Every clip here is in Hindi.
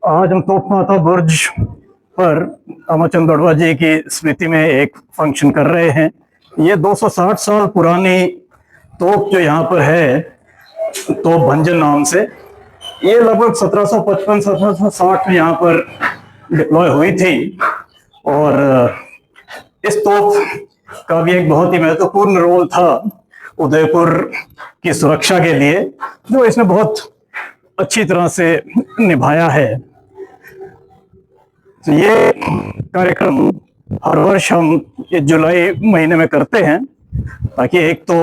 आज हम तोप माता बुर्ज पर अमरचंद बड़वा जी की स्मृति में एक फंक्शन कर रहे हैं। ये 260 साल पुरानी तोप जो यहाँ पर है, तोप भंजन नाम से, ये लगभग 1755-1760 में यहाँ पर डिप्लॉय हुई थी। और इस तोप का भी एक बहुत ही महत्वपूर्ण रोल था उदयपुर की सुरक्षा के लिए, जो इसने बहुत अच्छी तरह से निभाया है। तो ये कार्यक्रम हर वर्ष हम ये जुलाई महीने में करते हैं, ताकि एक तो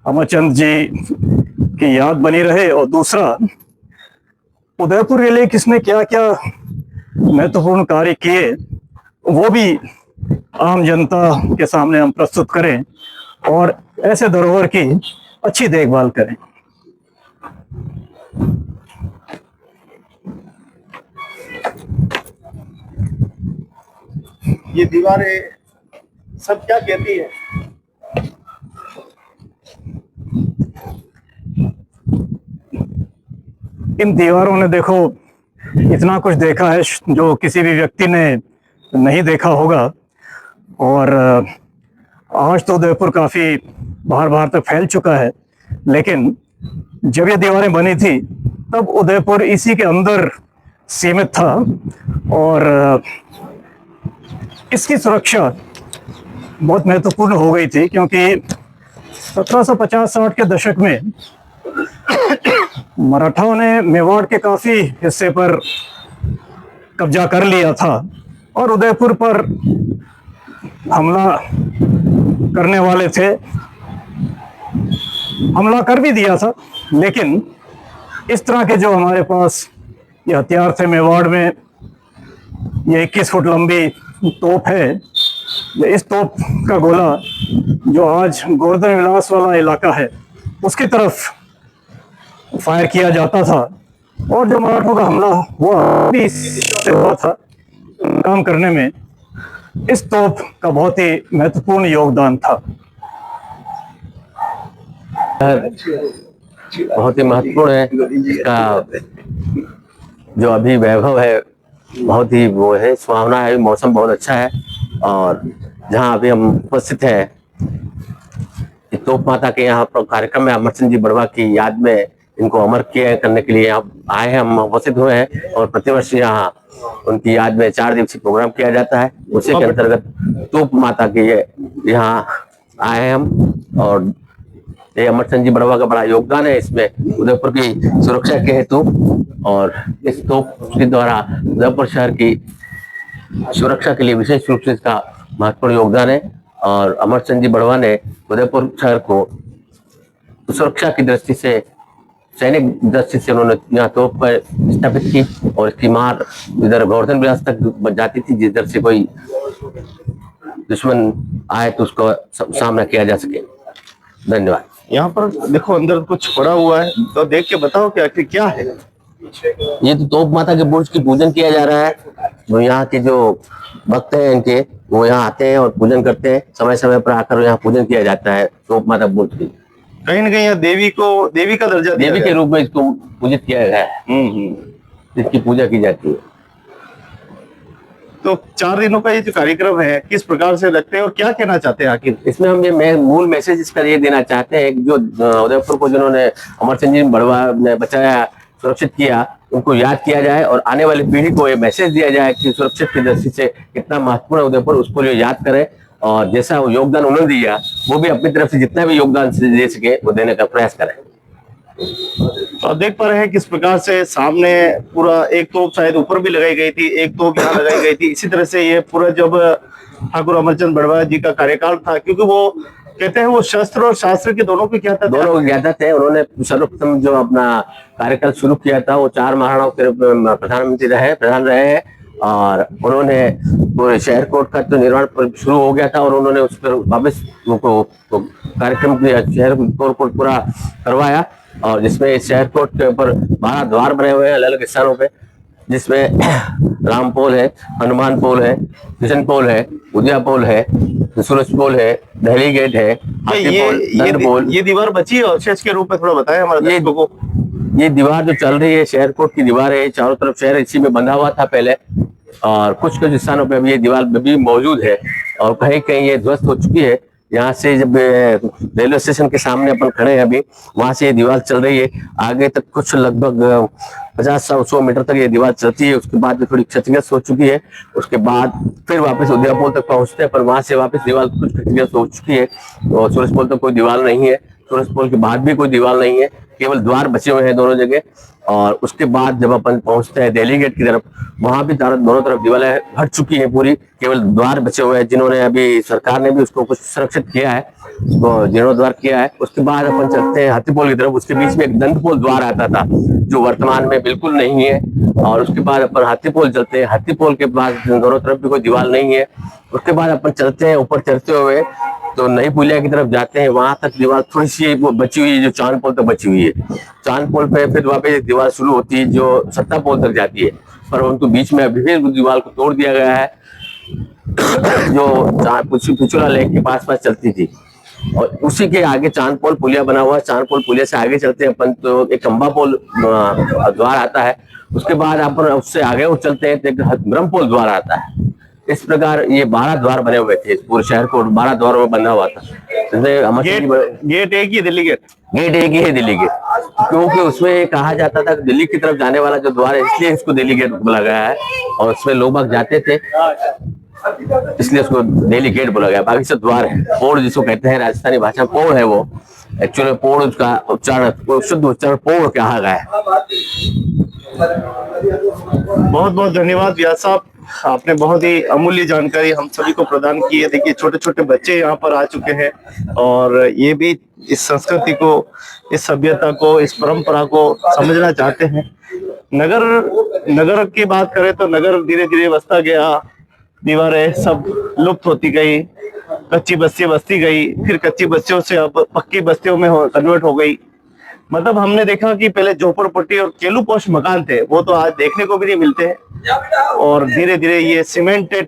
अमरचंद जी की याद बनी रहे और दूसरा उदयपुर के लिए किसने क्या क्या महत्वपूर्ण कार्य किए वो भी आम जनता के सामने हम प्रस्तुत करें और ऐसे धरोहर की अच्छी देखभाल करें। ये दीवारें सब क्या कहती है? इन दीवारों ने देखो इतना कुछ देखा है जो किसी भी व्यक्ति ने नहीं देखा होगा। और आज तो उदयपुर काफी बाहर बाहर तक फैल चुका है, लेकिन जब ये दीवारें बनी थी तब उदयपुर इसी के अंदर सीमित था। और इसकी सुरक्षा बहुत महत्वपूर्ण हो गई थी, क्योंकि 1750-60 के दशक में मराठाओं ने मेवाड़ के काफी हिस्से पर कब्जा कर लिया था और उदयपुर पर हमला करने वाले थे। हमला कर भी दिया था, लेकिन इस तरह के जो हमारे पास ये हथियार थे मेवाड़ में, ये 21 फुट लंबी तोप है। इस तोप का गोला जो आज गोवर्धन विलास वाला इलाका है उसकी तरफ फायर किया जाता था, और जो मराठों का हमला हुआ भी इससे हुआ था। काम करने में इस तोप का बहुत ही महत्वपूर्ण योगदान था। बहुत ही महत्वपूर्ण है इसका जो अभी वैभव है, बहुत ही वो है, सुहावना है, मौसम बहुत अच्छा है। और जहाँ अभी हम उपस्थित है तोप माता के यहाँ पर कार्यक्रम में अमरचंद जी बड़वा की याद में इनको अमर किया करने के लिए यहाँ आए हैं, हम उपस्थित हुए हैं। और प्रतिवर्ष यहाँ उनकी याद में 4 दिवसीय प्रोग्राम किया जाता है। उसी के अंतर्गत तोप माता के यहाँ आए हैं हम। और ये अमरचंद जी बड़वा का बड़ा योगदान है इसमें उदयपुर की सुरक्षा के हेतु। और इस तोप के द्वारा उदयपुर शहर की सुरक्षा के लिए विशेष रूप से इसका महत्वपूर्ण योगदान है। और अमरचंद जी बड़वा ने उदयपुर शहर को सुरक्षा की दृष्टि से, सैनिक दृष्टि से उन्होंने यहाँ तोप पर स्थापित की। और इसकी मार इधर गोवर्धन विलास तक बच जाती थी, जिधर से कोई दुश्मन आए तो उसको सामना किया जा सके। धन्यवाद। यहाँ पर देखो अंदर कुछ पड़ा हुआ है, तो देख के बताओ कि आखिर क्या है। ये तो तोप माता के बुर्ज की पूजन किया जा रहा है। जो यहाँ के जो भक्त हैं इनके, वो यहाँ आते हैं और पूजन करते हैं। समय समय पर आकर यहाँ पूजन किया जाता है तोप माता बुर्ज की। कहीं ना कहीं यहाँ देवी का दर्जा देवी के रूप में इसको पूजित किया गया है, इसकी पूजा की जाती है। तो 4 दिनों का ये जो कार्यक्रम है किस प्रकार से रखते हैं और क्या कहना चाहते हैं आखिर? इसमें हम ये मूल मैसेज इसका ये देना चाहते हैं, जो उदयपुर को जिन्होंने अमरचंद जी बड़वा ने बचाया, सुरक्षित किया, उनको याद किया जाए और आने वाली पीढ़ी को ये मैसेज दिया जाए कि सुरक्षित की दृष्टि से कितना महत्वपूर्ण है उदयपुर, उसको जो याद करें। और जैसा वो योगदान उन्होंने दिया, वो भी अपनी तरफ से जितना भी योगदान दे सके वो देने का प्रयास करें। तो आप देख पा रहे हैं किस प्रकार से सामने पूरा एक तोप शायद ऊपर भी लगाई गई थी, एक तोप यहाँ लगाई गई थी। इसी तरह से ये पूरा जब ठाकुर अमरचंद बड़वा जी का कार्यकाल था, क्योंकि वो कहते हैं वो शस्त्र और शास्त्र के दोनों को क्या था, दोनों को ज्ञाता थे। उन्होंने सर्वप्रथम जो अपना कार्यकाल शुरू किया था वो 4 महाराणाओं के प्रधान रहे हैं। और उन्होंने पूरे शहर कोट का तो निर्माण शुरू हो गया था और उन्होंने उस पर वापस कार्यक्रम शहर कोट पूरा करवाया। और जिसमें शहर कोट के ऊपर 12 द्वार बने हुए हैं अलग अलग स्थानों पे, जिसमें राम पोल है, हनुमान पोल है, किशन पोल है, उदया पोल है, सूरज पोल है, दहली गेट है, ये दीवार बची है अवशेष के रूप में, थोड़ा बताएं हमारे दर्शकों को। ये दीवार जो चल रही है शहरकोट की दीवार है, चारों तरफ शहर इसी में बंधा हुआ था पहले, और कुछ कुछ स्थानों पे अभी ये दीवार अभी मौजूद है और कहीं कहीं ये ध्वस्त हो चुकी है। यहाँ से जब रेलवे स्टेशन के सामने अपन खड़े हैं अभी, वहां से ये दीवार चल रही है आगे तक, कुछ लगभग 50-100 मीटर तक ये दीवार चलती है। उसके बाद थोड़ी क्षतिग्रस्त हो चुकी है, उसके बाद फिर वापस उदयपुर तक पहुंचते हैं, पर वहां से वापस दीवार कुछ क्षतिग्रस्त हो चुकी है और सूरजपोल तक कोई दीवार नहीं है, सूरजपोल के बाद भी कोई दीवार नहीं है, केवल द्वार बचे हुए हैं दोनों जगह। और उसके बाद जब अपन पहुंचते हैं दिल्ली गेट की तरफ, वहां भी दोनों तरफ दीवारें हट चुकी हैं पूरी, केवल द्वार बचे हुए हैं, जिन्होंने अभी सरकार ने भी उसको कुछ सुरक्षित किया है, तो जीर्णोद्वार किया है। उसके बाद अपन चलते हैं हाथीपोल की तरफ, उसके बीच में एक दंतपोल द्वार आता था जो वर्तमान में बिल्कुल नहीं है। और उसके बाद अपन हाथीपोल चलते हैं, हाथीपोल के पास दोनों तरफ भी कोई दीवार नहीं है। उसके बाद अपन चलते हैं ऊपर चढ़ते हुए तो नई पुलिया की तरफ जाते हैं, वहां तक दीवार थोड़ी सी वो बची हुई है जो चांदपोल तक बची हुई है। चांदपोल पे फिर वापस एक दीवार शुरू होती है जो सत्तापोल तक जाती है, परंतु बीच में अभी भी दीवार को तोड़ दिया गया है जो पिछुला लेक के पास चलती थी। और उसी के आगे चांदपोल पुलिया बना हुआ है, चांदपोल पुलिया से आगे चलते हैं अपन तो एक कंबापोल द्वार आता है। उसके बाद अपन उससे आगे वो चलते हैं तो एक ब्रह्मपोल द्वार आता है। इस प्रकार ये 12 द्वार बने हुए थे, पूरे शहर को 12 द्वारों में बना हुआ था। गेट एक ही दिल्ली गेट, गेट एक ही है दिल्ली गेट, क्योंकि उसमें कहा जाता था कि दिल्ली की तरफ जाने वाला जो द्वार है इसलिए इसको दिल्ली गेट बोला गया है, और उसमें लोग बाग जाते थे इसलिए उसको दिल्ली गेट बोला गया। बाकी सब द्वार है, पोड़ जिसको कहते हैं राजस्थानी भाषा में पोड़ है, वो एक्चुअली पोड़ उसका उच्चारण शुद्ध उच्चारण पोड़ कहा गया है। बहुत बहुत धन्यवाद व्यास साहब, आपने बहुत ही अमूल्य जानकारी हम सभी को प्रदान की है। देखिए छोटे छोटे बच्चे यहाँ पर आ चुके हैं और ये भी इस संस्कृति को, इस सभ्यता को, इस परंपरा को समझना चाहते हैं। नगर की बात करें तो नगर धीरे धीरे बसता गया, दीवारें सब लुप्त होती गई, कच्ची बस्तियां बसती गई, फिर कच्ची बस्तियों से अब पक्की बस्तियों में कन्वर्ट हो गई। मतलब हमने देखा कि पहले झोपड़पट्टी और केलू पोश मकान थे, वो तो आज देखने को भी नहीं मिलते हैं, और धीरे धीरे ये सीमेंटेड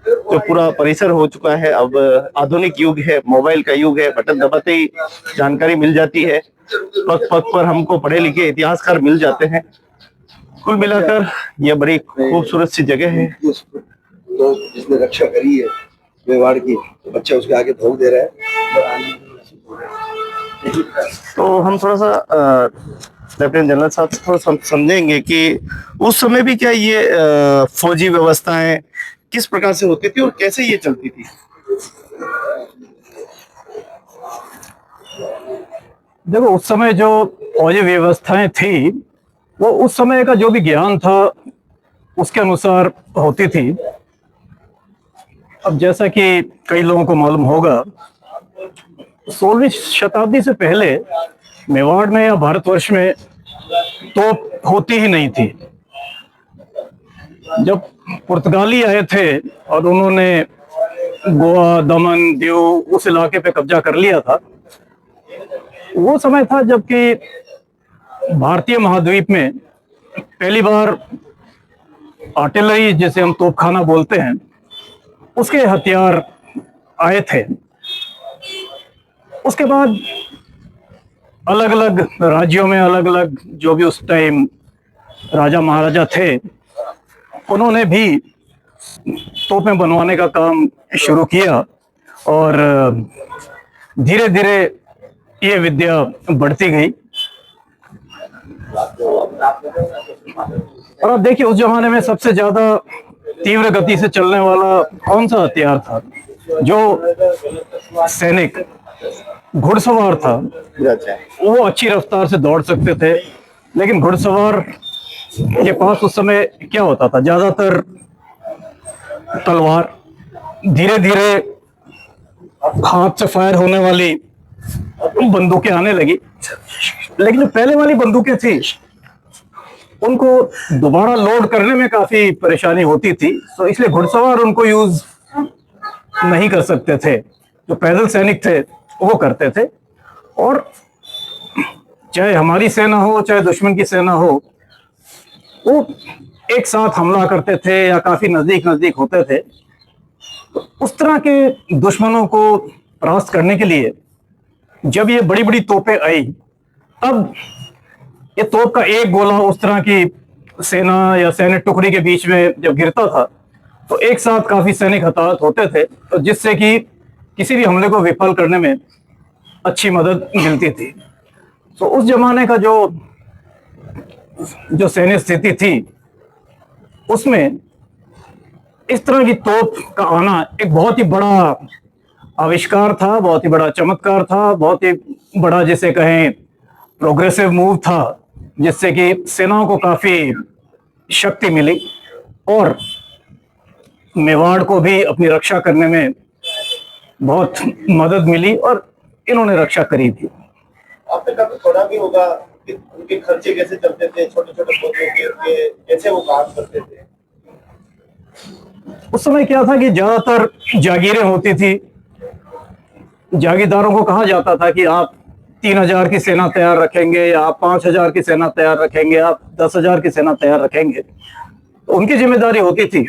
जो पूरा परिसर हो चुका है। अब आधुनिक युग है, मोबाइल का युग है, बटन दबाते ही जानकारी मिल जाती है, पग पग पर हमको पढ़े लिखे इतिहासकार मिल जाते हैं। कुल मिलाकर यह बड़ी खूबसूरत सी जगह है। तो जिसने रक्षा करी है मेवाड़ की, तो बच्चा उसके आगे धोख दे रहा है। तो हम थोड़ा सा लेफ्टिनेंट जनरल साहब से थोड़ा समझेंगे कि उस समय भी क्या ये फौजी व्यवस्थाएं किस प्रकार से होती थी और कैसे ये चलती थी। देखो उस समय जो फौजी व्यवस्थाएं थी वो उस समय का जो भी ज्ञान था उसके अनुसार होती थी। अब जैसा कि कई लोगों को मालूम होगा, 16वीं शताब्दी से पहले मेवाड़ में या भारतवर्ष में तोप होती ही नहीं थी। जब पुर्तगाली आए थे और उन्होंने गोवा, दमन, दीव उस इलाके पे कब्जा कर लिया था, वो समय था जबकि भारतीय महाद्वीप में पहली बार आर्टिलरी, जिसे हम तोपखाना बोलते हैं, उसके हथियार आए थे। उसके बाद अलग अलग राज्यों में अलग अलग जो भी उस टाइम राजा महाराजा थे, उन्होंने भी तोपें बनवाने का काम शुरू किया और धीरे धीरे ये विद्या बढ़ती गई। और अब देखिए उस जमाने में सबसे ज्यादा तीव्र गति से चलने वाला कौन सा हथियार था? जो सैनिक घुड़सवार था, वो अच्छी रफ्तार से दौड़ सकते थे, लेकिन घुड़सवार के पास उस समय क्या होता था? ज्यादातर तलवार। धीरे धीरे हाथ से फायर होने वाली बंदूकें आने लगी, लेकिन जो पहले वाली बंदूकें थी उनको दोबारा लोड करने में काफी परेशानी होती थी, तो इसलिए घुड़सवार उनको यूज नहीं कर सकते थे। जो पैदल सैनिक थे वो करते थे, और चाहे हमारी सेना हो चाहे दुश्मन की सेना हो, वो एक साथ हमला करते थे या काफी नजदीक नजदीक होते थे। तो उस तरह के दुश्मनों को परास्त करने के लिए जब ये बड़ी बड़ी तोपें आई, तब ये तोप का एक गोला उस तरह की सेना या सैनिक टुकड़ी के बीच में जब गिरता था तो एक साथ काफी सैनिक हताहत होते थे, तो जिससे कि किसी भी हमले को विफल करने में अच्छी मदद मिलती थी। तो उस जमाने का जो सैन्य स्थिति थी उसमें इस तरह की तोप का आना एक बहुत ही बड़ा आविष्कार था, बहुत ही बड़ा चमत्कार था, बहुत ही बड़ा जिसे कहें प्रोग्रेसिव मूव था, जिससे कि सेनाओं को काफी शक्ति मिली और मेवाड़ को भी अपनी रक्षा करने में बहुत मदद मिली और इन्होंने रक्षा करी भी। आपने कभी पढ़ा भी होगा कि उनके खर्चे कैसे चलते थे, छोटे छोटे पौधों के कैसे वो काम करते थे। उस समय क्या था कि ज्यादातर जागीरें होती थी। जागीरदारों को कहा जाता था कि आप 3000 की सेना तैयार रखेंगे या आप 5000 की सेना तैयार रखेंगे, आप 10,000 की सेना तैयार रखेंगे। तो उनकी जिम्मेदारी होती थी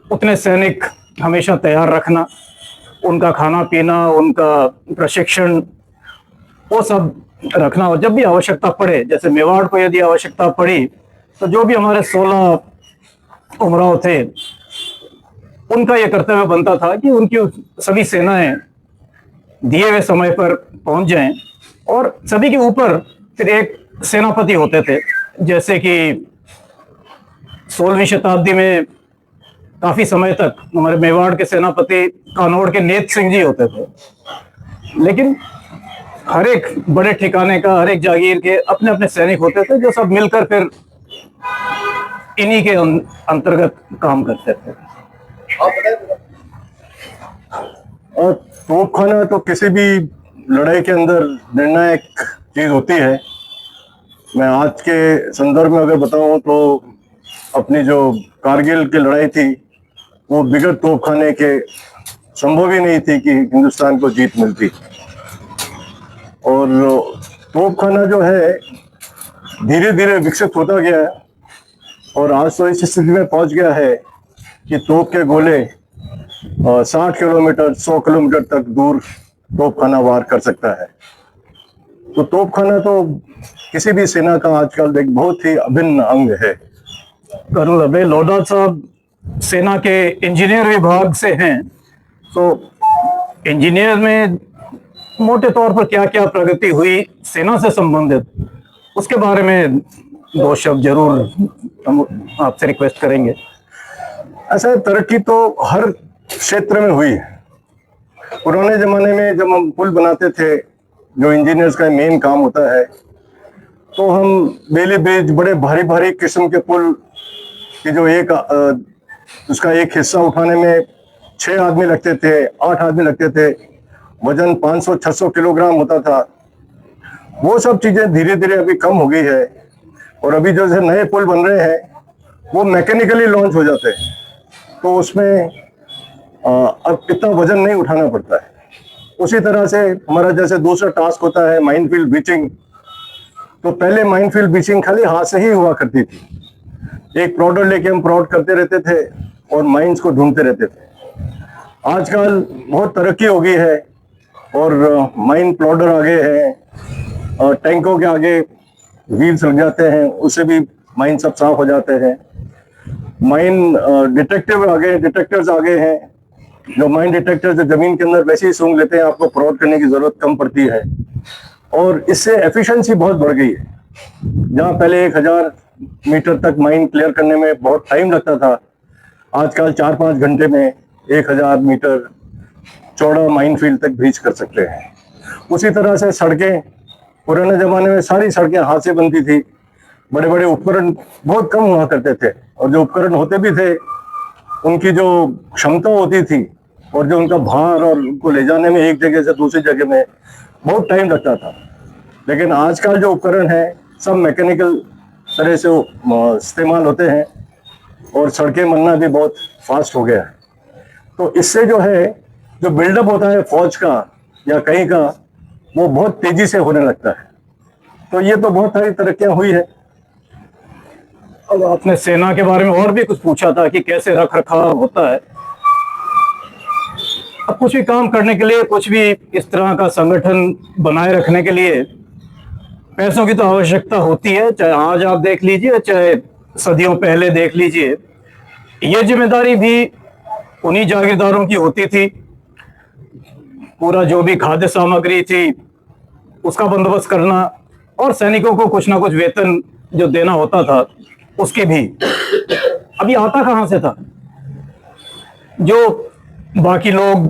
उतने सैनिक हमेशा तैयार रखना, उनका खाना पीना, उनका प्रशिक्षण, वो सब रखना। और जब भी आवश्यकता पड़े, जैसे मेवाड़ को यदि आवश्यकता पड़ी तो जो भी हमारे 16 उमराव थे उनका यह कर्तव्य बनता था कि उनकी सभी सेनाएं दिए हुए समय पर पहुंच जाएं। और सभी के ऊपर फिर एक सेनापति होते थे, जैसे कि 16वीं शताब्दी में काफी समय तक हमारे मेवाड़ के सेनापति कानौड़ के नेत सिंह जी होते थे। लेकिन हर एक बड़े ठिकाने का, हर एक जागीर के अपने अपने सैनिक होते थे जो सब मिलकर फिर इन्हीं के अंतर्गत काम करते थे। और तोपखाना तो किसी भी लड़ाई के अंदर निर्णायक चीज होती है। मैं आज के संदर्भ में अगर बताऊं तो अपनी जो कारगिल की लड़ाई थी वो बिगड़ तोपखाने के संभव ही नहीं थी कि हिंदुस्तान को जीत मिलती। और तोपखाना जो है धीरे धीरे विकसित होता गया और आज तो इस स्थिति में पहुंच गया है कि तोप के गोले 60 किलोमीटर 100 किलोमीटर तक दूर तोपखाना वार कर सकता है। तो तोपखाना तो किसी भी सेना का आजकल एक बहुत ही अभिन्न अंग है। कर्नल अभय लोढ़ा साहब सेना के इंजीनियर विभाग से हैं, तो इंजीनियर में मोटे तौर पर क्या क्या प्रगति हुई सेना से संबंधित, उसके बारे में 2 शब्द जरूर हम आपसे रिक्वेस्ट करेंगे। ऐसा तरक्की तो हर क्षेत्र में हुई है। पुराने जमाने में जब हम पुल बनाते थे, जो इंजीनियर्स का मेन काम होता है, तो हम बेली ब्रिज, बड़े भारी भारी किस्म के पुल की जो उसका एक हिस्सा उठाने में 6 आदमी लगते थे, 8 आदमी लगते थे, वजन 500-600 किलोग्राम होता था। वो सब चीजें धीरे धीरे अभी कम हो गई है और अभी जो नए पुल बन रहे हैं वो मैकेनिकली लॉन्च हो जाते हैं, तो उसमें अब इतना वजन नहीं उठाना पड़ता है। उसी तरह से हमारा जैसे दूसरा टास्क होता है माइनफील्ड बीचिंग, तो पहले माइनफील्ड बीचिंग खाली हाथ से ही हुआ करती थी। एक प्लॉटर लेके हम प्लॉट करते रहते थे और माइंस को ढूंढते रहते थे। आजकल बहुत तरक्की हो गई है और माइन प्लॉटर आ गए हैं और टैंकों के आगे व्हील्स लग जाते हैं, उससे भी माइन सब साफ हो जाते हैं। माइन डिटेक्टर्स आ गए हैं, जो माइन डिटेक्टर जो जमीन के अंदर वैसे ही सूंघ लेते हैं, आपको प्लॉट करने की जरूरत कम पड़ती है और इससे एफिशिएंसी बहुत बढ़ गई है। जहाँ पहले 1000 मीटर तक माइन क्लियर करने में बहुत टाइम लगता था, आजकल 4-5 घंटे में 1000 मीटर चौड़ा माइन फील्ड तक ब्रीच कर सकते हैं। उसी तरह से सड़कें, पुराने जमाने में सारी सड़कें हाथ से बनती थी, बड़े बड़े उपकरण बहुत कम हुआ करते थे और जो उपकरण होते भी थे उनकी जो क्षमता होती थी और जो उनका भार और उनको ले जाने में एक जगह से दूसरी जगह में बहुत टाइम लगता था। लेकिन आजकल जो उपकरण है सब मैकेनिकल तरह से इस्तेमाल होते हैं और सड़कें बनना भी बहुत फास्ट हो गया है। तो इससे जो है जो बिल्डअप होता है फौज का या कहीं का, वो बहुत तेजी से होने लगता है। तो ये तो बहुत सारी तरक्कियां हुई है। अब आपने सेना के बारे में और भी कुछ पूछा था कि कैसे रख रखाव होता है। अब कुछ भी काम करने के लिए, कुछ भी इस तरह का संगठन बनाए रखने के लिए पैसों की तो आवश्यकता होती है, चाहे आज आप देख लीजिए चाहे सदियों पहले देख लीजिए। ये जिम्मेदारी भी उन्हीं जागीरदारों की होती थी। पूरा जो भी खाद्य सामग्री थी उसका बंदोबस्त करना और सैनिकों को कुछ ना कुछ वेतन जो देना होता था उसके भी। अभी आता कहाँ से था? जो बाकी लोग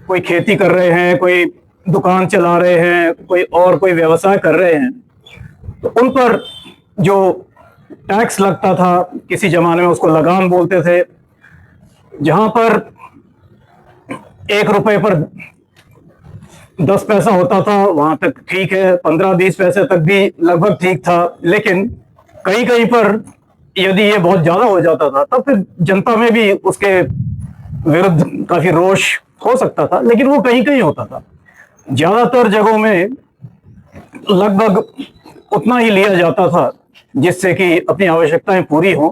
कोई खेती कर रहे हैं, कोई दुकान चला रहे हैं, कोई व्यवसाय कर रहे हैं, तो उन पर जो टैक्स लगता था, किसी जमाने में उसको लगान बोलते थे, जहां पर 1 रुपए पर 10 पैसा होता था वहां तक ठीक है, 15-20 पैसे तक भी लगभग ठीक था। लेकिन कहीं कहीं पर यदि ये बहुत ज्यादा हो जाता था तब फिर जनता में भी उसके विरुद्ध काफी रोष हो सकता था, लेकिन वो कहीं कहीं होता था। ज्यादातर जगहों में लगभग उतना ही लिया जाता था जिससे कि अपनी आवश्यकताएं पूरी हों।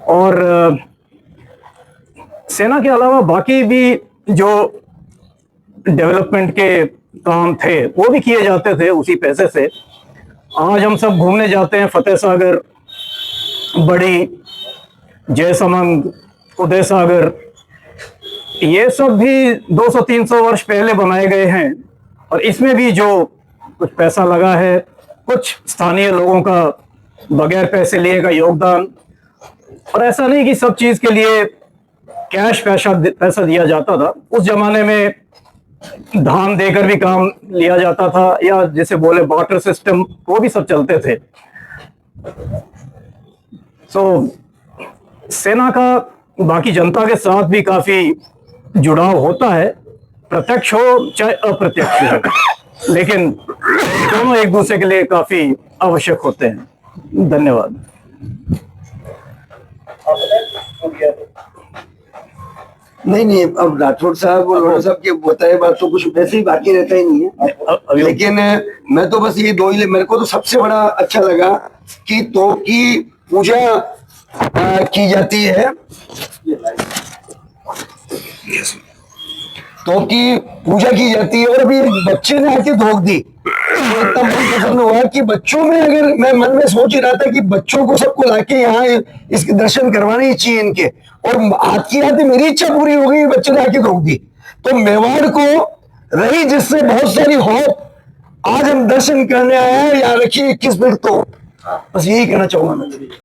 और सेना के अलावा बाकी भी जो डेवलपमेंट के काम थे वो भी किए जाते थे उसी पैसे से। आज हम सब घूमने जाते हैं, फतेह सागर, बड़ी, जयसमंद, उदय सागर, ये सब भी 200-300 वर्ष पहले बनाए गए हैं और इसमें भी जो कुछ पैसा लगा है, कुछ स्थानीय लोगों का बगैर पैसे लिए का योगदान। और ऐसा नहीं कि सब चीज के लिए कैश पैसा दिया जाता था। उस जमाने में धान देकर भी काम लिया जाता था, या जैसे बोले बार्टर सिस्टम, वो भी सब चलते थे। सेना का बाकी जनता के साथ भी काफी जुड़ाव होता है, प्रत्यक्ष हो चाहे अप्रत्यक्ष हो, लेकिन दोनों एक दूसरे के लिए काफी आवश्यक होते हैं। धन्यवाद। नहीं, अब राठौड़ साहब और लोढ़ा साहब के बताए बात तो कुछ वैसे ही बाकी रहता ही नहीं है। लेकिन मैं तो बस ये दो ही, मेरे को तो सबसे बड़ा अच्छा लगा कि तोप की पूजा की जाती है, तोप की पूजा की जाती है। और अभी बच्चे ने आके धोख दी, तो इतना मन पसंद हुआ कि बच्चों में, अगर मैं मन में सोच ही रहा था कि बच्चों को सबको लाके यहाँ इसके दर्शन करवाने ही चाहिए इनके, और हाथ की हाथ मेरी इच्छा पूरी हो गई, बच्चे ने आके धोख दी। तो मेवाड़ को रही जिससे बहुत सारी होप, आज हम दर्शन करने आए हैं, यहाँ रखिए 21 मिनट। तो बस यही कहना चाहूंगा मैं।